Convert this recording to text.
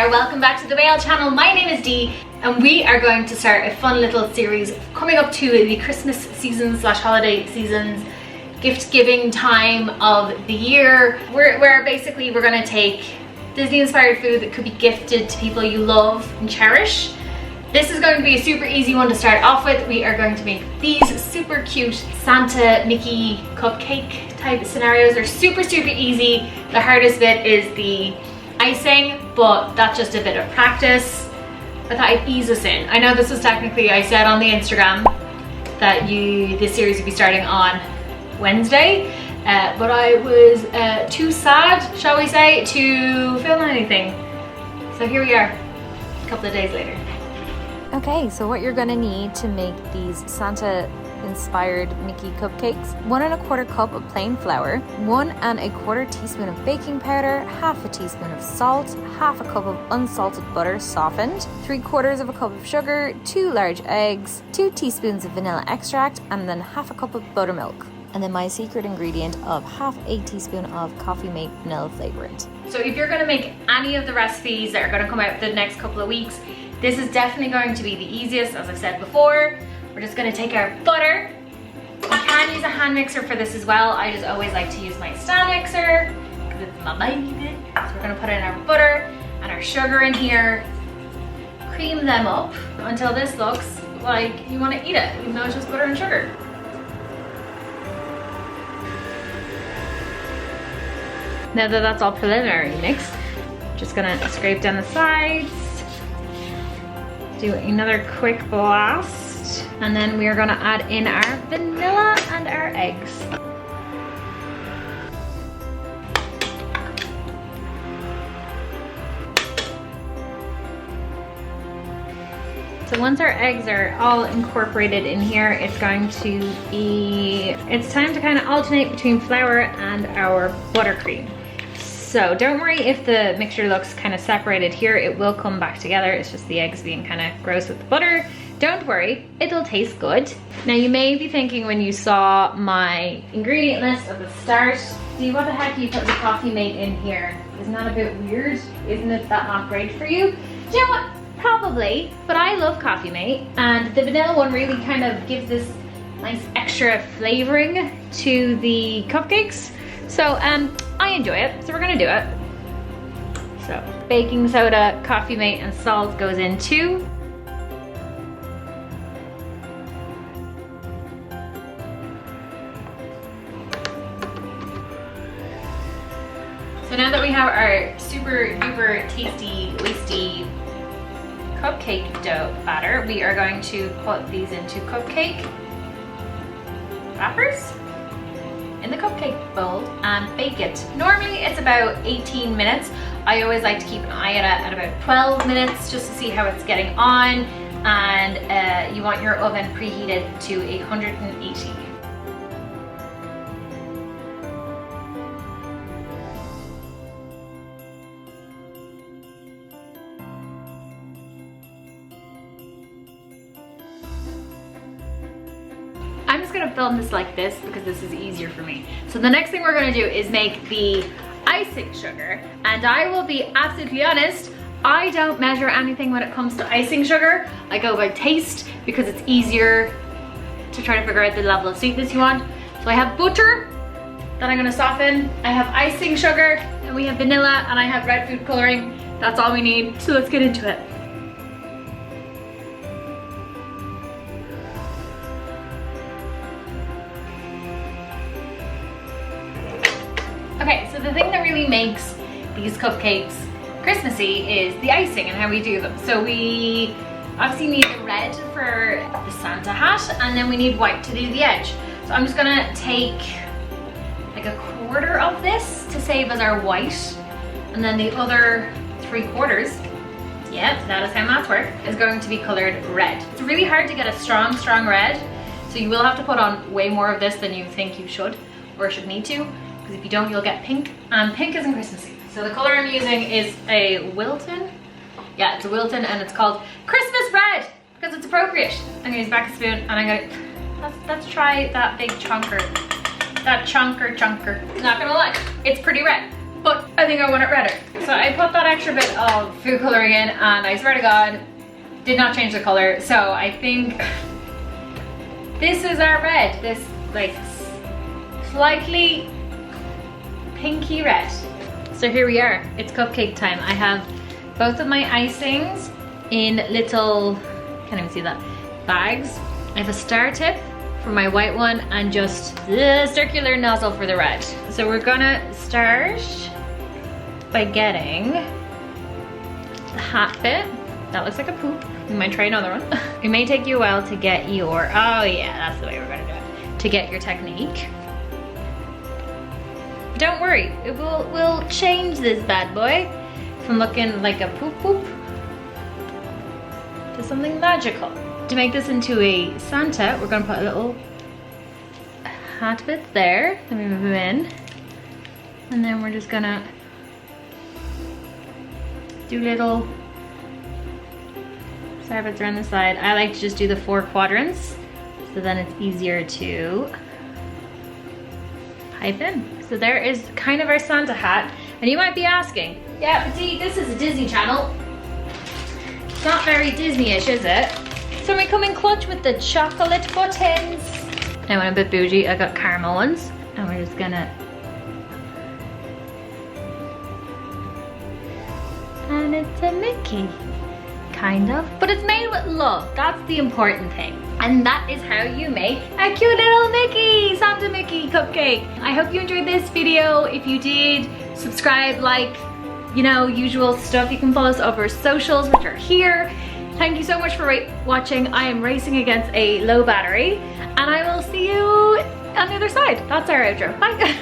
there, welcome back to the Whale channel. My name is Dee and we are going to start a fun little series coming up to the Christmas season / holiday seasons, gift giving time of the year, where basically we're going to take Disney inspired food that could be gifted to people you love and cherish. This is going to be a super easy one to start off with. We are going to make these super cute Santa Mickey cupcake type scenarios. They're super easy. The hardest bit is the icing, but that's just a bit of practice. I thought I'd ease us in. I know this was technically, I said on the Instagram that this series would be starting on Wednesday, but I was too sad, shall we say, to film anything. So here we are, a couple of days later. Okay, so what you're gonna need to make these Santa inspired Mickey cupcakes: 1 1/4 cup of plain flour, 1 1/4 teaspoon of baking powder, 1/2 teaspoon of salt, 1/2 cup of unsalted butter softened, 3/4 cup of sugar, 2 large eggs, 2 teaspoons of vanilla extract, and then 1/2 cup of buttermilk. And then my secret ingredient of 1/2 teaspoon of Coffee Mate vanilla flavorant. So if you're gonna make any of the recipes that are gonna come out the next couple of weeks, this is definitely going to be the easiest, as I've said before. We're just gonna take our butter. You can use a hand mixer for this as well. I just always like to use my stand mixer because it's my baby. So we're gonna put in our butter and our sugar in here, cream them up until this looks like you wanna eat it, even though it's just butter and sugar. Now that that's all preliminary mixed, just gonna scrape down the sides, do another quick blast, and then we are gonna add in our vanilla and our eggs. So once our eggs are all incorporated in here, it's time to kind of alternate between flour and our buttercream. So don't worry if the mixture looks kind of separated here, it will come back together. It's just the eggs being kind of gross with the butter. Don't worry, it'll taste good. Now you may be thinking when you saw my ingredient list at the start, see what the heck you put the Coffee Mate in here? Isn't that a bit weird? Isn't it that not great for you? Do you know what? Probably, but I love Coffee Mate, and the vanilla one really kind of gives this nice extra flavoring to the cupcakes. So I enjoy it, so we're gonna do it. So baking soda, Coffee Mate, and salt goes in too. So now that we have our super duper tasty, wasty cupcake dough batter, we are going to put these into cupcake wrappers in the cupcake bowl and bake it. Normally it's about 18 minutes. I always like to keep an eye at about 12 minutes just to see how it's getting on, and you want your oven preheated to 180. I'm just gonna film this like this because this is easier for me. So the next thing we're gonna do is make the icing sugar. And I will be absolutely honest, I don't measure anything when it comes to icing sugar. I go by taste because it's easier to try to figure out the level of sweetness you want. So I have butter that I'm gonna soften. I have icing sugar, and we have vanilla, and I have red food coloring. That's all we need. So let's get into it. Okay, so the thing that really makes these cupcakes Christmassy is the icing and how we do them. So we obviously need the red for the Santa hat, and then we need white to do the edge. So I'm just gonna take like 1/4 of this to save as our white, and then the other 3/4, yep, that is how maths work, is going to be colored red. It's really hard to get a strong red, so you will have to put on way more of this than you think you should or should need to. If you don't, you'll get pink, and pink isn't Christmassy. So the color I'm using is a Wilton. Yeah, it's a Wilton, and it's called Christmas Red because it's appropriate. I'm gonna use a baking spoon, and I'm gonna, let's try that big chunker. That chunker. Not gonna lie, it's pretty red. but I think I want it redder. So I put that extra bit of food coloring in, and I swear to God, did not change the color. So I think this is our red, this like slightly pinky red. So here we are, it's cupcake time. I have both of my icings in little, can't even see that, bags. I have a star tip for my white one and just the circular nozzle for the red. So we're gonna start by getting the hat bit. That looks like a poop. We might try another one. It may take you a while to get your, oh yeah, that's the way we're gonna do it. To get your technique. Don't worry, we'll change this bad boy from looking like a poop poop to something magical. To make this into a Santa, we're gonna put a little hat bit there. Let me move him in. And then we're just gonna do little star bits around the side. I like to just do the 4 quadrants, so then it's easier to pipe in. So there is kind of our Santa hat. And you might be asking, yeah, but Dee, this is a Disney channel. It's not very Disney-ish, is it? So we come in clutch with the chocolate buttons. I went a bit bougie, I got caramel ones. And we're just gonna, and it's a Mickey, kind of. But it's made with love, that's the important thing. And that is how you make a cute little Mickey, Santa Mickey cupcake. I hope you enjoyed this video. If you did, subscribe, like, you know, usual stuff. You can follow us over socials, which are here. Thank you so much for watching. I am racing against a low battery, and I will see you on the other side. That's our outro. Bye.